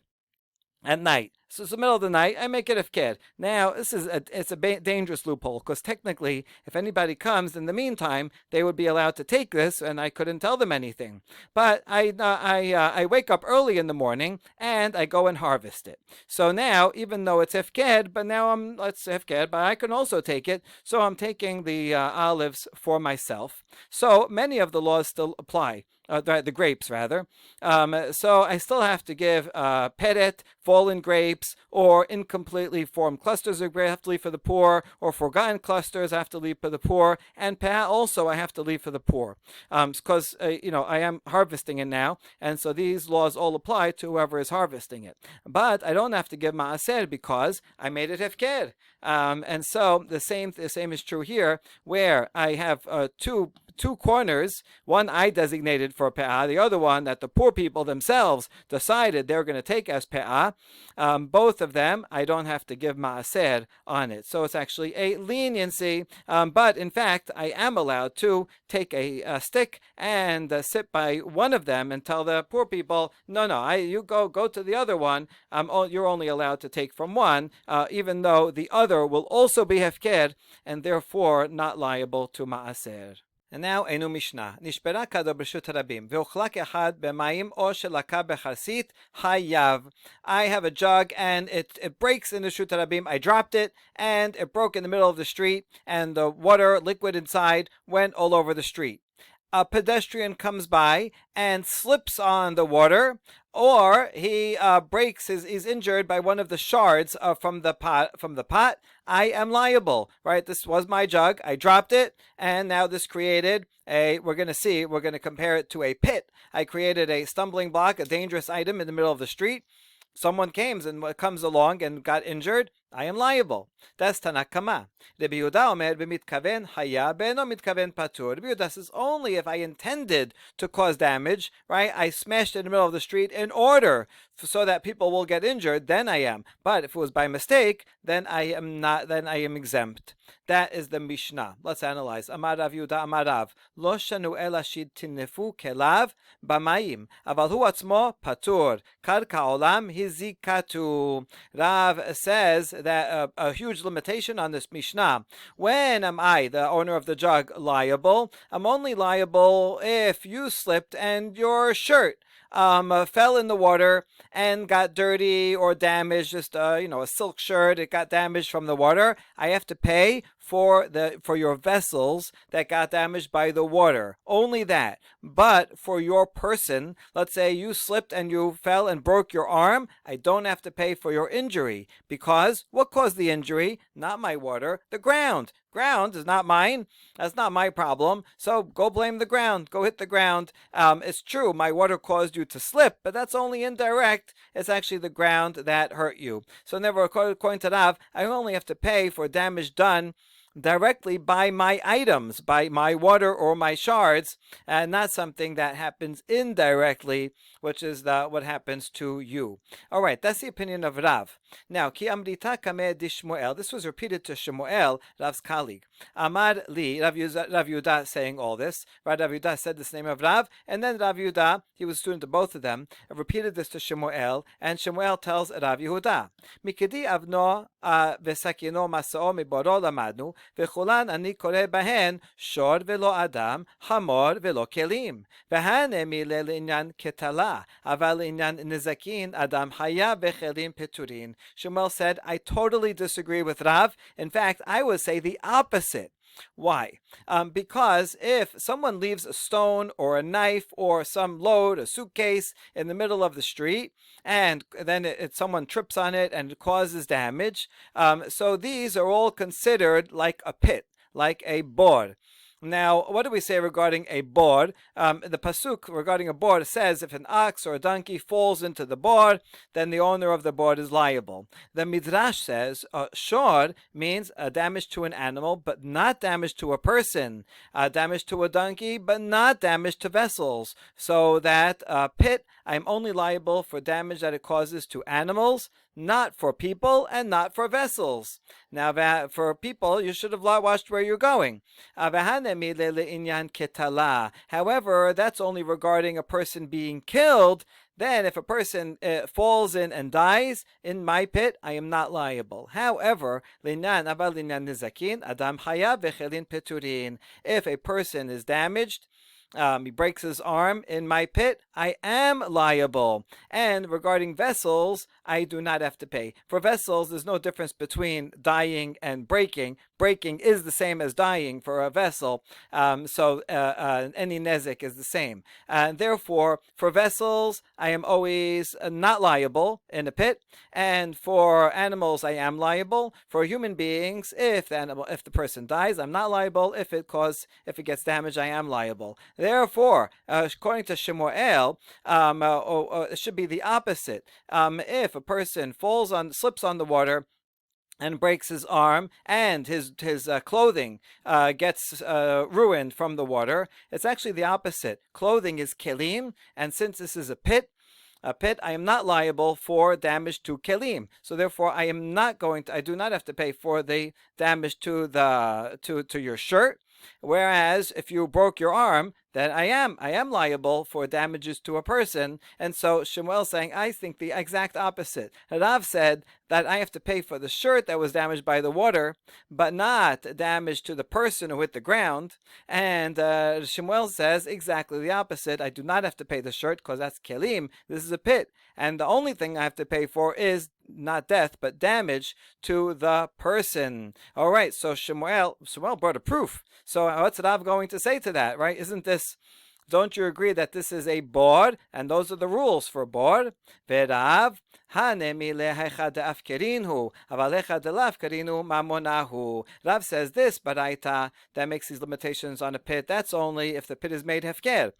at night. So it's the middle of the night, I make it hefker. Now, it's a dangerous loophole, because technically, if anybody comes in the meantime, they would be allowed to take this, and I couldn't tell them anything. But I wake up early in the morning, and I go and harvest it. So now, even though it's hefker, but now it's hefker, but I can also take it, so I'm taking the olives for myself. So many of the laws still apply. The grapes, rather. So I still have to give peret, fallen grapes, or incompletely formed clusters of grapes I have to leave for the poor, or forgotten clusters I have to leave for the poor, and pe'ah also I have to leave for the poor. Because, I am harvesting it now, and so these laws all apply to whoever is harvesting it. But I don't have to give ma'aser because I made it hefker. And so the same is true here, where I have two corners, one I designated for pe'ah, the other one that the poor people themselves decided they're going to take as pe'ah. Both of them, I don't have to give ma'aser on it. So it's actually a leniency, but in fact, I am allowed to take a stick and sit by one of them and tell the poor people, no, you go to the other one. You're only allowed to take from one, even though the other will also be hefker and therefore not liable to ma'aser. And now, Einu Mishnah. Nishbera kado b'reshut harabim, ve'uchlak echad b'mayim o shelaka b'charsit hayav. I have a jug, and it breaks in the reshut harabim. I dropped it, and it broke in the middle of the street, and the water, liquid inside, went all over the street. A pedestrian comes by and slips on the water, or he he's injured by one of the shards from the pot. I am liable, right? This was my jug. I dropped it, and now this created we're going to compare it to a pit. I created a stumbling block, a dangerous item in the middle of the street. Someone comes along and got injured. I am liable. That's Tanakama. Rabbi Yehuda Omer b'mitkaven haya b'eno mitkaven patur. Rabbi Yehuda says only if I intended to cause damage, right? I smashed in the middle of the street in order so that people will get injured, then I am. But if it was by mistake, then I am not. Then I am exempt. That is the Mishnah. Let's analyze. Amar Rav Yehuda Amar Rav lo shanu ela shid tinnefu kelav b'mayim aval hu atzmo patur karka olam hizikatu. Rav says that a huge limitation on this Mishnah. When am I, the owner of the jug, liable? I'm only liable if you slipped and your shirt fell in the water and got dirty or damaged. Just a silk shirt, it got damaged from the water. I have to pay for your vessels that got damaged by the water. Only that. But for your person, let's say you slipped and you fell and broke your arm, I don't have to pay for your injury, because what caused the injury? Not my water, the ground. Ground is not mine. That's not my problem. So go blame the ground. Go hit the ground. It's true, my water caused you to slip, but that's only indirect. It's actually the ground that hurt you. So never, according to Rav, I only have to pay for damage done directly by my items, by my water or my shards, and not something that happens indirectly, which is what happens to you. All right, that's the opinion of Rav. Now, ki amrita kameh di Shmuel. This was repeated to Shmuel, Rav's colleague. Amar li, Rav Yehuda saying all this. Rav Yehuda said this name of Rav, and then Rav Yehuda, he was a student of both of them, repeated this to Shmuel, and Shmuel tells Rav Yehuda, mikedi avno vesakino masao miboro lamadnu, וכולן אני קורא בהן שור ולא אדם, חמור ולא כלים. והנה מילה לעניין כתלה, אבל לעניין נזקין אדם חיה וכלים פטורין. Shmuel said, I totally disagree with Rav. In fact, I would say the opposite. Why? Because if someone leaves a stone or a knife or some load, a suitcase in the middle of the street, and then someone trips on it and it causes damage, so these are all considered like a pit, like a bor. Now, what do we say regarding a bor? The pasuk regarding a bor says if an ox or a donkey falls into the bor, then the owner of the bor is liable. The midrash says shor means damage to an animal, but not damage to a person. Damage to a donkey, but not damage to vessels. So that pit, I'm only liable for damage that it causes to animals, not for people and not for vessels. Now, for people, you should have watched where you're going. However, that's only regarding a person being killed. Then if a person falls in and dies in my pit, I am not liable. However, if a person is damaged, he breaks his arm in my pit, I am liable. And regarding vessels, I do not have to pay. For vessels, there's no difference between dying and breaking. Breaking is the same as dying for a vessel, so any nezek is the same. And therefore, for vessels, I am always not liable in a pit, and for animals, I am liable. For human beings, if the person dies, I'm not liable. If it gets damaged, I am liable. Therefore, according to Shmuel, it should be the opposite. If a person slips on the water and breaks his arm, and his clothing gets ruined from the water, it's actually the opposite. Clothing is kelim, and since this is a pit, I am not liable for damage to kelim. So therefore, I do not have to pay for the damage to your shirt. Whereas if you broke your arm, then I am liable for damages to a person. And so Shmuel is saying, I think the exact opposite. Rav said that I have to pay for the shirt that was damaged by the water, but not damage to the person who hit the ground. And Shmuel says exactly the opposite. I do not have to pay the shirt because that's kelim. This is a pit. And the only thing I have to pay for is not death, but damage to the person. All right, so Shmuel brought a proof. So what's Rav going to say to that, right? Don't you agree that this is a bor, and those are the rules for bor? V'Rav Rav says this, baraita, that makes these limitations on a pit. That's only if the pit is made hefker.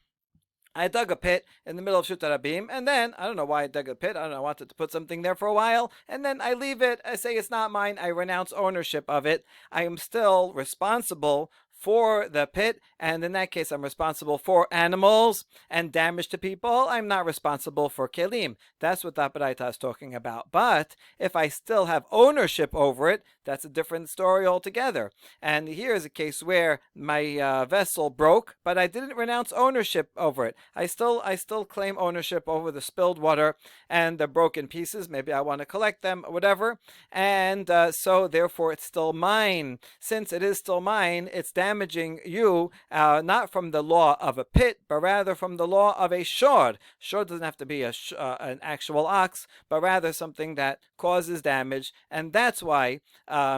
I dug a pit in the middle of Shut Rabim, and then, I don't know why I dug a pit, I don't know, I wanted to put something there for a while, and then I leave it, I say it's not mine, I renounce ownership of it. I am still responsible for the pit, and in that case I'm responsible for animals and damage to people. I'm not responsible for kelim. That's what that Baraita is talking about. But if I still have ownership over it, that's a different story altogether. And here is a case where my vessel broke, but I didn't renounce ownership over it. I still claim ownership over the spilled water and the broken pieces. Maybe I want to collect them, whatever. And so therefore it's still mine. Since it is still mine, it's damaging you, not from the law of a pit, but rather from the law of a shod. Shod doesn't have to be an actual ox, but rather something that causes damage. And that's why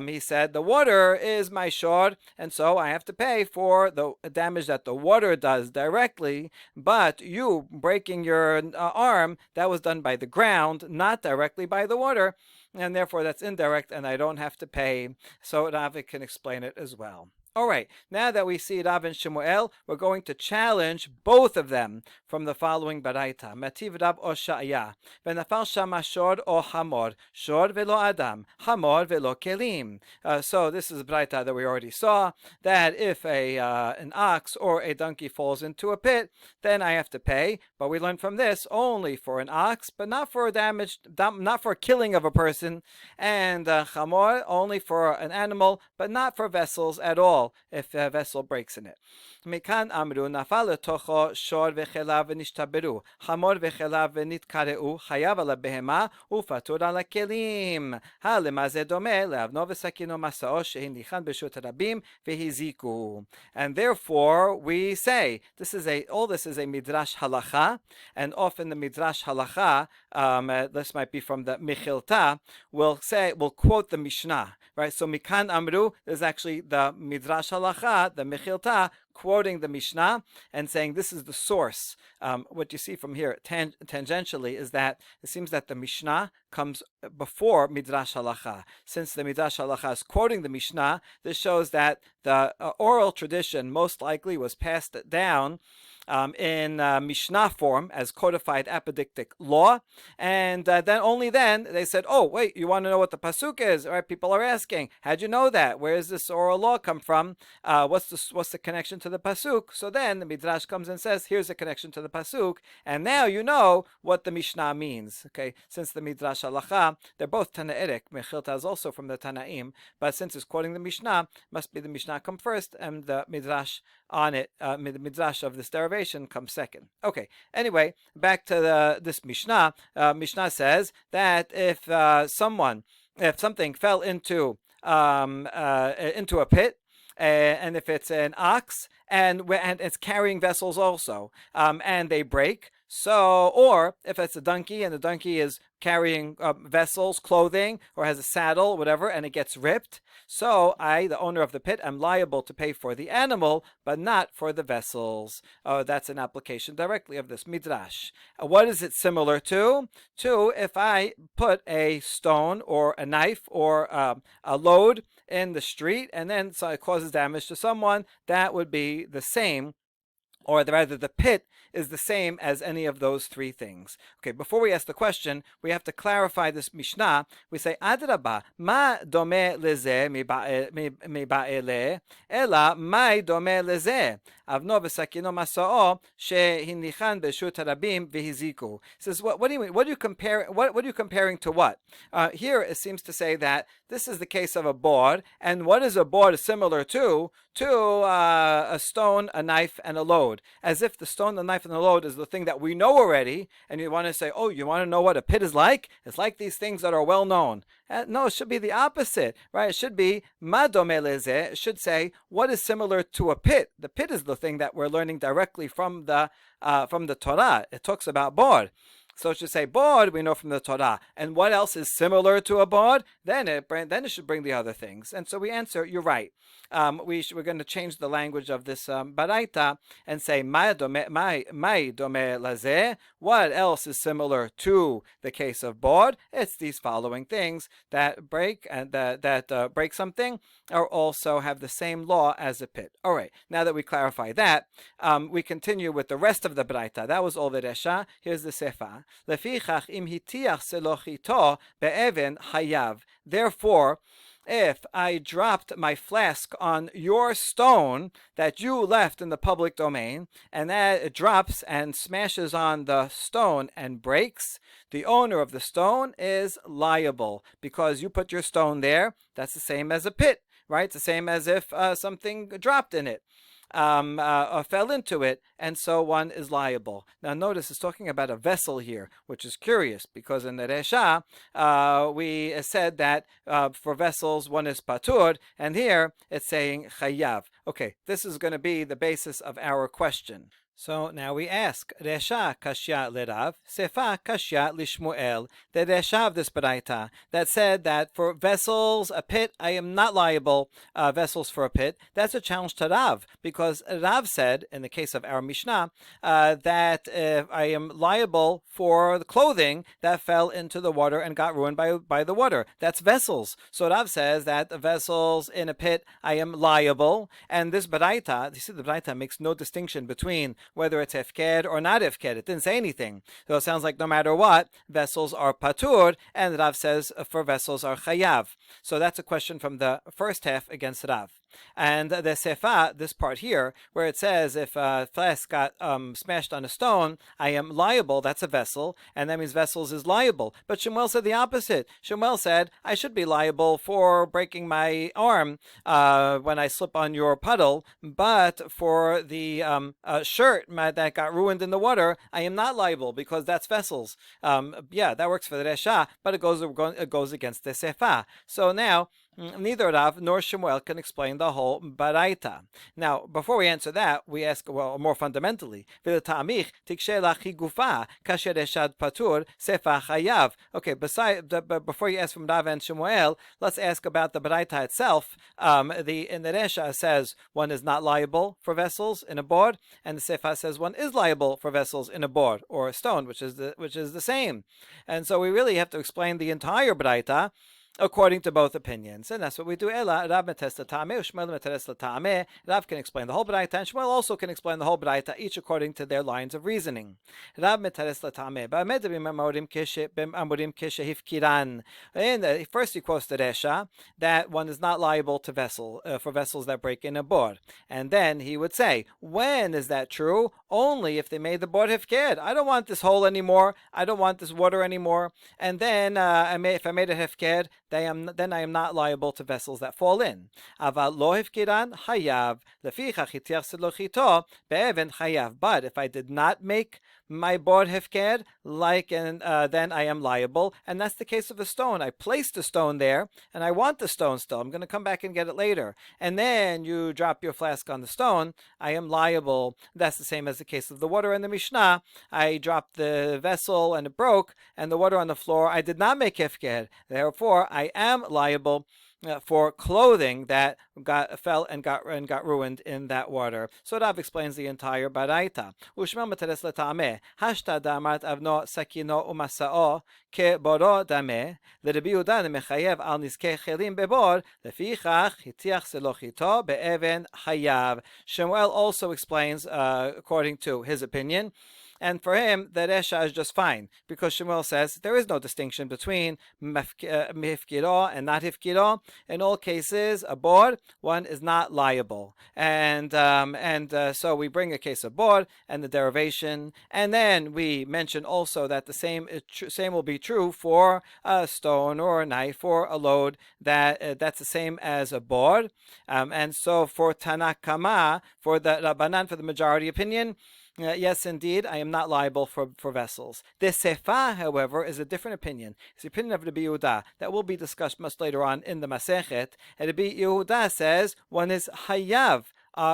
he said, the water is my shod, and so I have to pay for the damage that the water does directly. But you breaking your arm, that was done by the ground, not directly by the water. And therefore that's indirect, and I don't have to pay. So Rav can explain it as well. All right, now that we see Rav and Shemuel, we're going to challenge both of them from the following Baraita. Mativ Rab o Sha'ya, v'nafal shama shor o hamor, shor velo adam, hamor velo kelim. So this is a Baraita that we already saw, that if an ox or a donkey falls into a pit, then I have to pay. But we learn from this only for an ox, but not for damage, not for killing of a person, and hamor only for an animal, but not for vessels at all, if a vessel breaks in it. מכאן אמרו נפל לתוכו שור וחלב ונשתברו, חמור וחלב ונתקרעו, חייב על הבהמה ופטור על הכלים. למה זה דומה? לאבנו וסכינו מסעו שהניחן ברשות הרבים והזיקו. And therefore we say, all this is a midrash halacha, and often the midrash halacha, this might be from the Mechilta, we'll quote the Mishnah, right? So mikan amru is actually the midrash halacha, the Mechilta, quoting the Mishnah and saying this is the source. What you see from here tangentially is that it seems that the Mishnah comes before Midrash Halacha. Since the Midrash Halacha is quoting the Mishnah, this shows that the oral tradition most likely was passed down in Mishnah form as codified apodictic law, and then only then they said, oh wait, you want to know what the pasuk is? All right, people are asking, how'd you know that? Where does this oral law come from? What's the connection to the pasuk? So then the Midrash comes and says, here's the connection to the pasuk, and now you know what the Mishnah means. Okay, since the Midrash Halacha, they're both Tanaitic. Mechilta is also from the Tanaim, but since it's quoting the Mishnah, must be the Mishnah come first, and the Midrash on it, the Midrash of this derivation comes second. Okay, anyway, back to this Mishnah. Mishnah says that if something fell into a pit, and if it's an ox, and it's carrying vessels also, and they break, or if it's a donkey and the donkey is carrying vessels, clothing, or has a saddle, whatever, and it gets ripped, so I, the owner of the pit, am liable to pay for the animal, but not for the vessels. That's an application directly of this midrash. What is it similar to? If I put a stone or a knife or a load in the street, and then so it causes damage to someone, that would be the same, or rather the pit is the same as any of those three things. Okay, before we ask the question, we have to clarify this Mishnah. We say, Adraba, ma dome leze mi ba'ele, ela mai dome leze. Avno v'sakino masa'o shehinichan b'shut harabim v'hiziku. Says, what do you mean? What are you comparing to what? Here it seems to say that this is the case of a board, and what is a board similar to? A stone, a knife, and a load. As if the stone, the knife, and the load is the thing that we know already, and you want to say, oh, you want to know what a pit is like? It's like these things that are well known. No, it should be the opposite, right? It should be ma dome lezeh. It should say what is similar to a pit. The pit is the thing that we're learning directly from the Torah. It talks about board. So it should say bod, we know from the Torah. And what else is similar to a bod? Then it should bring the other things. And so we answer, you're right. We're going to change the language of this baraita and say, mai dome lazeh. What else is similar to the case of bod? It's these following things that break and that break something, or also have the same law as a pit. All right. Now that we clarify that, we continue with the rest of the baraita. That was all the resha. Here's the sefa. Lefichach im hitiach selochito be'even hayav. Therefore, if I dropped my flask on your stone that you left in the public domain, and that it drops and smashes on the stone and breaks, the owner of the stone is liable because you put your stone there. That's the same as a pit, right? It's the same as if something dropped in it. Fell into it, and so one is liable. Now notice it's talking about a vessel here, which is curious because in the Resha we said that for vessels one is patur, and here it's saying chayav. Okay, this is going to be the basis of our question. So now we ask, Resha kashya lerav, sefa kashya lishmuel. The Resha of this baraita that said that for vessels, a pit, I am not liable, vessels for a pit. That's a challenge to Rav, because Rav said, in the case of our Mishnah, that I am liable for the clothing that fell into the water and got ruined by the water. That's vessels. So Rav says that the vessels in a pit, I am liable. And this baraita, you see the baraita makes no distinction between whether it's hefked or not hefked. It didn't say anything. So it sounds like no matter what, vessels are patur, and Rav says for vessels are chayav. So that's a question from the first half against Rav. And the sefa, this part here, where it says if a flask got smashed on a stone, I am liable, that's a vessel, and that means vessels is liable. But Shemuel said the opposite. Shemuel said, I should be liable for breaking my arm when I slip on your puddle, but for the shirt that got ruined in the water, I am not liable because that's vessels. Yeah, that works for the Resha, but it goes against the sefa. So now, neither Rav nor Shemuel can explain the whole baraita. Now, before we answer that, we ask, well, more fundamentally, okay, before you ask from Rav and Shemuel, let's ask about the baraita itself. In the Resha says one is not liable for vessels in a board, and the sefa says one is liable for vessels in a board or a stone, which is the same. And so we really have to explain the entire baraita according to both opinions. And that's what we do. Rav meteres l'tameh, Shmuel meteres l'tameh. Rav can explain the whole baraita, and Shmuel also can explain the whole baraita, each according to their lines of reasoning. Rav meteres l'tameh. And first he quotes the Resha that one is not liable to for vessels that break in a board. And then he would say, when is that true? Only if they made the board hefked. I don't want this hole anymore. I don't want this water anymore. And then if I made it hefked, then I am not liable to vessels that fall in. Aval lo hefkiran hayav lefichach hitiach selochito be'even hayav. But if I did not make my board hefked, then I am liable. And that's the case of a stone. I placed a stone there, and I want the stone still. I'm going to come back and get it later. And then you drop your flask on the stone, I am liable. That's the same as the case of the water in the Mishnah. I dropped the vessel and it broke, and the water on the floor, I did not make hefked. Therefore, I am liable for clothing that fell and got ruined in that water. So Rav explains the entire baraita. Ushma meteres l'tameh hashta damat avno sakino umasao keboro dameh l'Rabbi Yehuda mechayev al nizkei chelim bebor lefichach hitiach selochito be'even hayav. Shemuel also explains according to his opinion. And for him, the Resha is just fine, because Shemuel says there is no distinction between hifkiro and not hifkiro. In all cases, a board, one is not liable. And so we bring a case of board and the derivation, and then we mention also that the same will be true for a stone or a knife or a load, that's the same as a board. And so for Tanakama, for the Rabbanan, for the majority opinion, yes, indeed, I am not liable for vessels. The sefa, however, is a different opinion. It's the opinion of Rabbi Yehuda that will be discussed much later on in the Masechet. And Rabbi Yehuda says one is hayav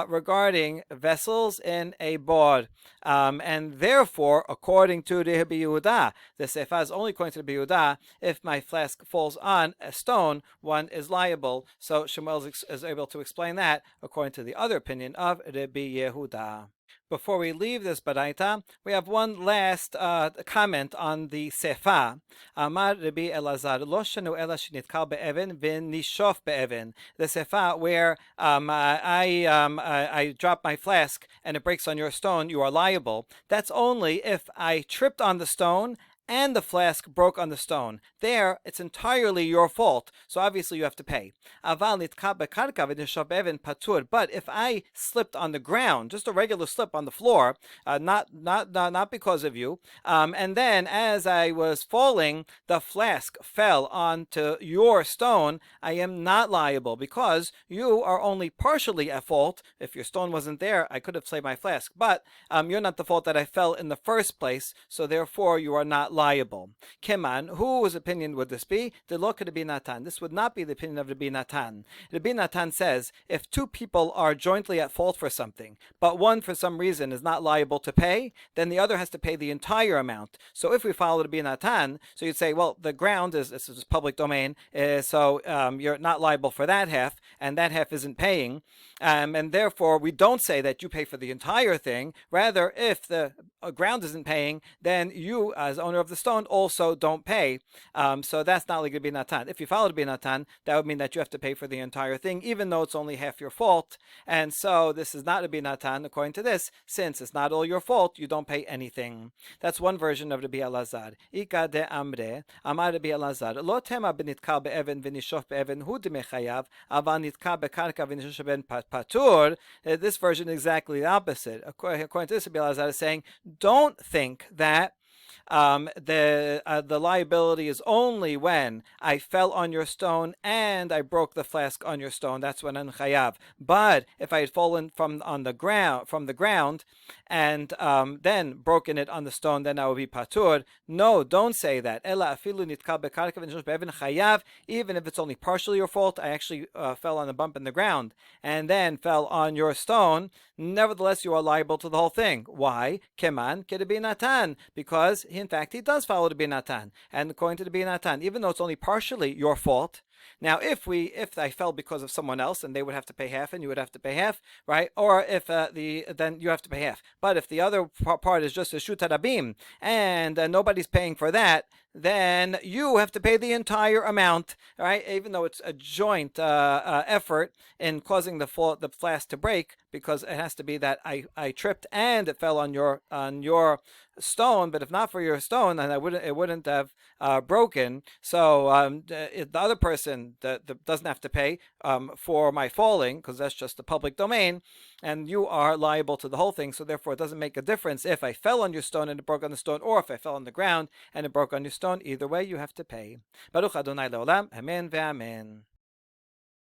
regarding vessels in a board. And therefore, according to the Rabbi Yehuda, the sefa is only according to the Rabbi Yehuda. If my flask falls on a stone, one is liable. So Shemuel is able to explain that according to the other opinion of Rabbi Yehuda. Before we leave this baraita, we have one last comment on the sefa. Amar Rabbi Elazar, lo shanu ela shenitkal be'even v'nishof be'even. The sefa where I drop my flask and it breaks on your stone, you are liable. That's only if I tripped on the stone and the flask broke on the stone. There, it's entirely your fault, so obviously you have to pay. But if I slipped on the ground, just a regular slip on the floor, not because of you, and then as I was falling, the flask fell onto your stone, I am not liable because you are only partially at fault. If your stone wasn't there, I could have saved my flask, but you're not the fault that I fell in the first place, so therefore you are not liable. Keman, whose opinion would this be? The lo Rabbi Natan. This would not be the opinion of Rabbi Natan. Rabbi Natan says if two people are jointly at fault for something, but one for some reason is not liable to pay, then the other has to pay the entire amount. So if we follow Rabbi Natan, so you'd say, well, the ground this is public domain, so you're not liable for that half, and that half isn't paying, and therefore we don't say that you pay for the entire thing. Rather, if the ground isn't paying, then you, as owner of the stone, also don't pay. So that's not like Rabbi Natan. If you follow Rabbi Natan, that would mean that you have to pay for the entire thing, even though it's only half your fault. And so this is not Rabbi Natan, according to this. Since it's not all your fault, you don't pay anything. That's one version of Rabbi Elazar. Ika de amre, amar Rabbi Elazar, lo tema benitkal be'even v'nishof be'even hu demechayav, aval nitkal be'karka v'nishof be'even patur. This version is exactly the opposite. According to this, Rabbi Elazar is saying, don't think that the liability is only when I fell on your stone and I broke the flask on your stone. That's when I'm chayav. But if I had fallen from the ground and then broken it on the stone, then I would be patur. No, don't say that. Ela afilu nitkal bekarka v'nishof be'even chayav. Even if it's only partially your fault, I actually fell on a bump in the ground and then fell on your stone. Nevertheless, you are liable to the whole thing. Why? Keman Rabbi Natan, because in fact he does follow the Rabbi Natan, and according to the Rabbi Natan, even though it's only partially your fault. Now, if I fell because of someone else, and they would have to pay half, and you would have to pay half, right? Or if then you have to pay half. But if the other part is just a shuta rabim, and nobody's paying for that, then you have to pay the entire amount, right? Even though it's a joint effort in causing the flask to break, because it has to be that I tripped and it fell on your stone. But if not for your stone, then it wouldn't have broken. So the other person that doesn't have to pay for my falling, because that's just the public domain, and you are liable to the whole thing. So therefore, it doesn't make a difference if I fell on your stone and it broke on the stone, or if I fell on the ground and it broke on your stone. Either way, you have to pay. Baruch Adonai Leolam. Amen ve'amen.